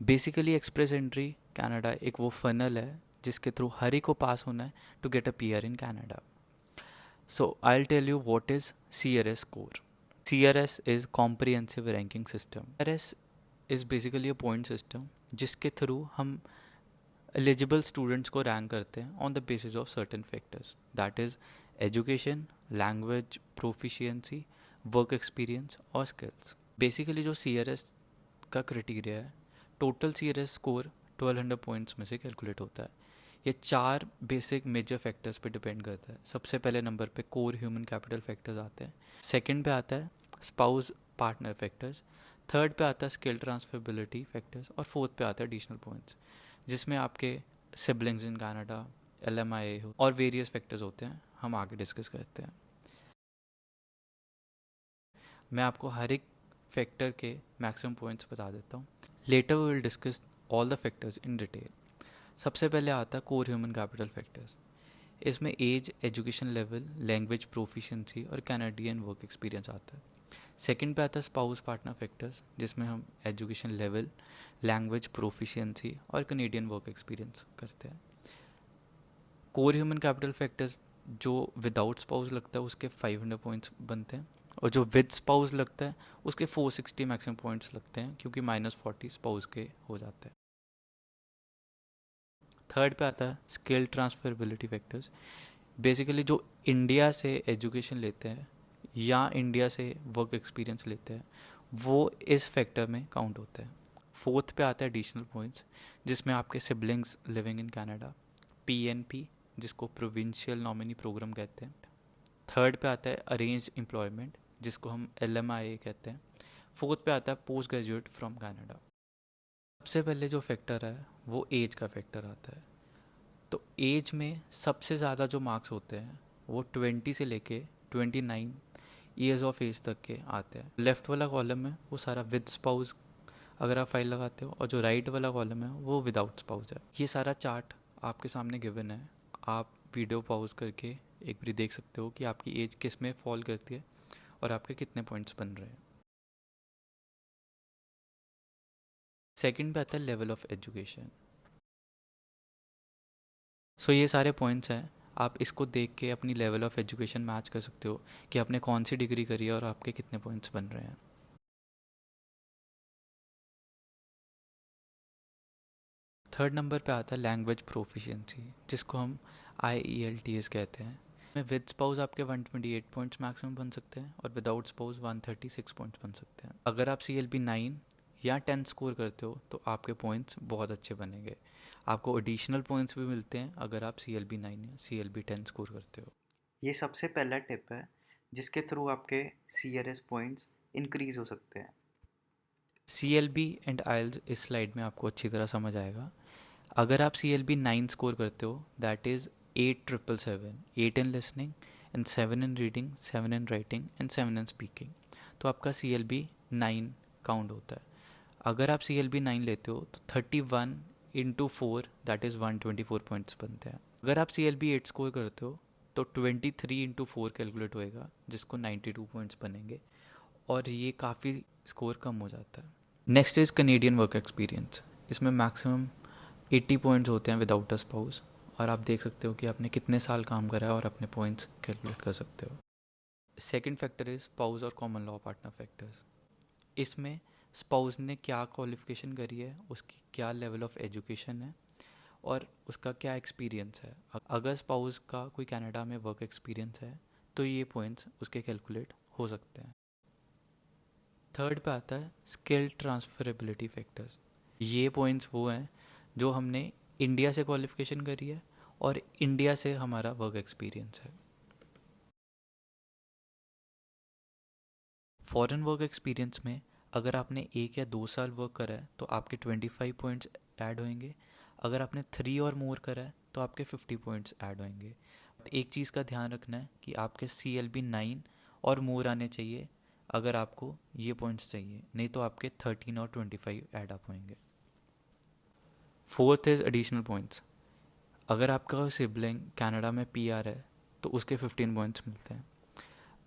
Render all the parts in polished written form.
Basically express entry Canada एक वो funnel है जिसके थ्रू हर एक को पास होना है to get a PR in Canada. So I will tell you what is CRS score. CRS is comprehensive ranking system. CRS is basically a point system जिसके through हम एलिजिबल स्टूडेंट्स को rank करते हैं on the basis of certain factors, that is education, language proficiency, work experience और skills. Basically जो CRS का criteria है, total CRS score 1200 points में से कैलकुलेट होता है. ये 4 बेसिक मेजर फैक्टर्स पे डिपेंड करता है. सबसे पहले नंबर पे कोर ह्यूमन कैपिटल फैक्टर्स आते हैं. सेकंड पे आता है स्पाउस पार्टनर फैक्टर्स. थर्ड पे आता है स्किल ट्रांसफरेबिलिटी फैक्टर्स. और फोर्थ पे आता है एडिशनल पॉइंट्स जिसमें आपके सिबलिंग्स इन कनाडा, LMIA और वेरियस फैक्टर्स होते हैं. हम आगे डिस्कस करते हैं. मैं आपको हर एक फैक्टर के मैक्सिमम पॉइंट्स बता देता हूँ. Later we will discuss all the factors in detail. सबसे पहले आता है कोर ह्यूमन कैपिटल फैक्टर्स. इसमें age, education level, language proficiency और कैनेडियन वर्क एक्सपीरियंस आता है. सेकंड पे आता है स्पाउस पार्टनर फैक्टर्स जिसमें हम एजुकेशन लेवल, लैंग्वेज प्रोफिशिएंसी और कैनेडियन वर्क एक्सपीरियंस करते हैं. कोर ह्यूमन कैपिटल फैक्टर्स जो विदाउट स्पाउस लगता है उसके 500 पॉइंट्स बनते हैं और जो विद स्पाउस लगता है उसके 460 मैक्सिमम पॉइंट्स लगते हैं क्योंकि -40 स्पाउस के हो जाते हैं. थर्ड पे आता है स्किल ट्रांसफरेबिलिटी फैक्टर्स. बेसिकली जो इंडिया से एजुकेशन लेते हैं या इंडिया से वर्क एक्सपीरियंस लेते हैं वो इस फैक्टर में काउंट होते हैं. फोर्थ पे आता है एडिशनल पॉइंट्स जिसमें आपके siblings living in Canada, PNP जिसको प्रोविंशियल नॉमिनी प्रोग्राम कहते हैं. थर्ड पे आता है अरेंज एम्प्लॉयमेंट जिसको हम LMIA कहते हैं. फोर्थ पे आता है पोस्ट ग्रेजुएट फ्रॉम कनाडा. सबसे पहले जो फैक्टर है वो एज का फैक्टर आता है. तो एज में सबसे ज़्यादा जो मार्क्स होते हैं वो 20 से लेके 29 ईयर्स ऑफ एज तक के आते हैं. लेफ़्ट वाला कॉलम है वो सारा विद स्पाउस अगर आप फाइल लगाते हो और जो राइट वाला कॉलम है वो विदाउट स्पाउस है. ये सारा चार्ट आपके सामने गिवन है. आप वीडियो पॉज करके एक बार देख सकते हो कि आपकी एज किस में फॉल करती है और आपके कितने पॉइंट्स बन रहे हैं. सेकंड पे आता है लेवल ऑफ एजुकेशन. सो ये सारे पॉइंट्स हैं. आप इसको देख के अपनी लेवल ऑफ एजुकेशन मैच कर सकते हो कि आपने कौन सी डिग्री करी है और आपके कितने पॉइंट्स बन रहे हैं. थर्ड नंबर पे आता है लैंग्वेज प्रोफिशिएंसी जिसको हम IELTS कहते हैं. विद स्पाउस आपके 128 पॉइंट्स मैक्सिमम बन सकते हैं और विदाउट स्पाउस 136 पॉइंट्स बन सकते हैं. अगर आप CLB 9 या 10 स्कोर करते हो तो आपके पॉइंट्स बहुत अच्छे बनेंगे. आपको एडिशनल पॉइंट्स भी मिलते हैं अगर आप CLB 9 या CLB 10 स्कोर करते हो. ये सबसे पहला टिप है जिसके थ्रू आपके CRS पॉइंट्स इंक्रीज हो सकते हैं. CLB एंड IELTS इस स्लाइड में आपको अच्छी तरह समझ आएगा. अगर आप CLB 9 स्कोर करते हो that is 8,777, 8 in listening and 7 in reading, 7 in writing and 7 in speaking, तो आपका CLB 9 काउंट होता है. अगर आप CLB 9 लेते हो तो 31 इंटू 4 दैट इज़ 124 पॉइंट्स बनते हैं. अगर आप CLB 8 स्कोर करते हो तो 23 इंटू 4 कैलकुलेट होएगा जिसको 92 पॉइंट्स बनेंगे और ये काफ़ी स्कोर कम हो जाता है. Next is Canadian work experience. इसमें मैक्सिमम 80 पॉइंट्स होते हैं विदाउट अ स्पाउस और आप देख सकते हो कि आपने कितने साल काम करा है और अपने पॉइंट्स कैलकुलेट कर सकते हो. सेकंड फैक्टर इज स्पाउस और कॉमन लॉ पार्टनर फैक्टर्स. इसमें स्पाउस ने क्या क्वालिफिकेशन करी है, उसकी क्या लेवल ऑफ एजुकेशन है और उसका क्या एक्सपीरियंस है. अगर स्पाउस का कोई कनाडा में वर्क एक्सपीरियंस है तो ये पॉइंट्स उसके कैलकुलेट हो सकते हैं. थर्ड पे आता है स्किल ट्रांसफरेबिलिटी फैक्टर्स. ये पॉइंट्स वो हैं जो हमने इंडिया से क्वालिफिकेशन करी है और इंडिया से हमारा वर्क एक्सपीरियंस है. फॉरेन वर्क एक्सपीरियंस में अगर आपने 1 या 2 साल वर्क करा है तो आपके 25 पॉइंट्स ऐड होंगे. अगर आपने 3 और मोर करा है तो आपके 50 पॉइंट्स ऐड होंगे. एक चीज़ का ध्यान रखना है कि आपके CLB 9 और मोर आने चाहिए अगर आपको ये पॉइंट्स चाहिए, नहीं तो आपके 13 और 25 ऐड अप होंगे. Fourth is additional points. अगर आपका सिबलिंग कनाडा में PR है तो उसके 15 पॉइंट्स मिलते हैं.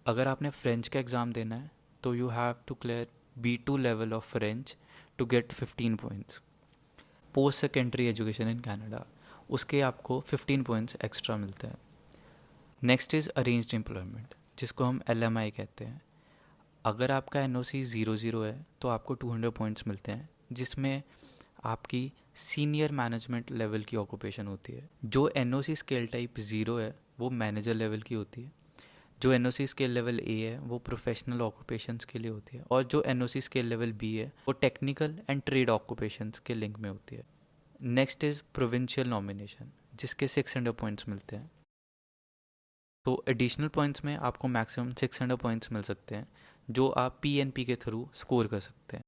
अगर आपने फ्रेंच का एग्ज़ाम देना है तो you have to clear B2 level of French to get 15 points. Post secondary education in Canada, उसके आपको 15 पॉइंट्स एक्स्ट्रा मिलते हैं। नेक्स्ट इज़ अरेंज्ड एम्प्लॉयमेंट, जिसको हम LMI कहते हैं। अगर आपका NOC 00 है तो आपको 200 पॉइंट्स मिलते हैं, जिसमें आपकी सीनियर मैनेजमेंट लेवल की ऑक्यूपेशन होती है। जो NOC स्केल टाइप 0 है वो मैनेजर लेवल की होती है, जो NOC स्केल लेवल A है वो प्रोफेशनल ऑक्यूपेशंस के लिए होती है, और जो NOC स्केल लेवल B है वो टेक्निकल एंड ट्रेड ऑक्यूपेशंस के लिंक में होती है। नेक्स्ट इज़ प्रोविंशियल नॉमिनेशन, जिसके 600 पॉइंट्स मिलते हैं। तो एडिशनल पॉइंट्स में आपको मैक्सिमम 600 पॉइंट्स मिल सकते हैं, जो आप PNP के थ्रू स्कोर कर सकते हैं।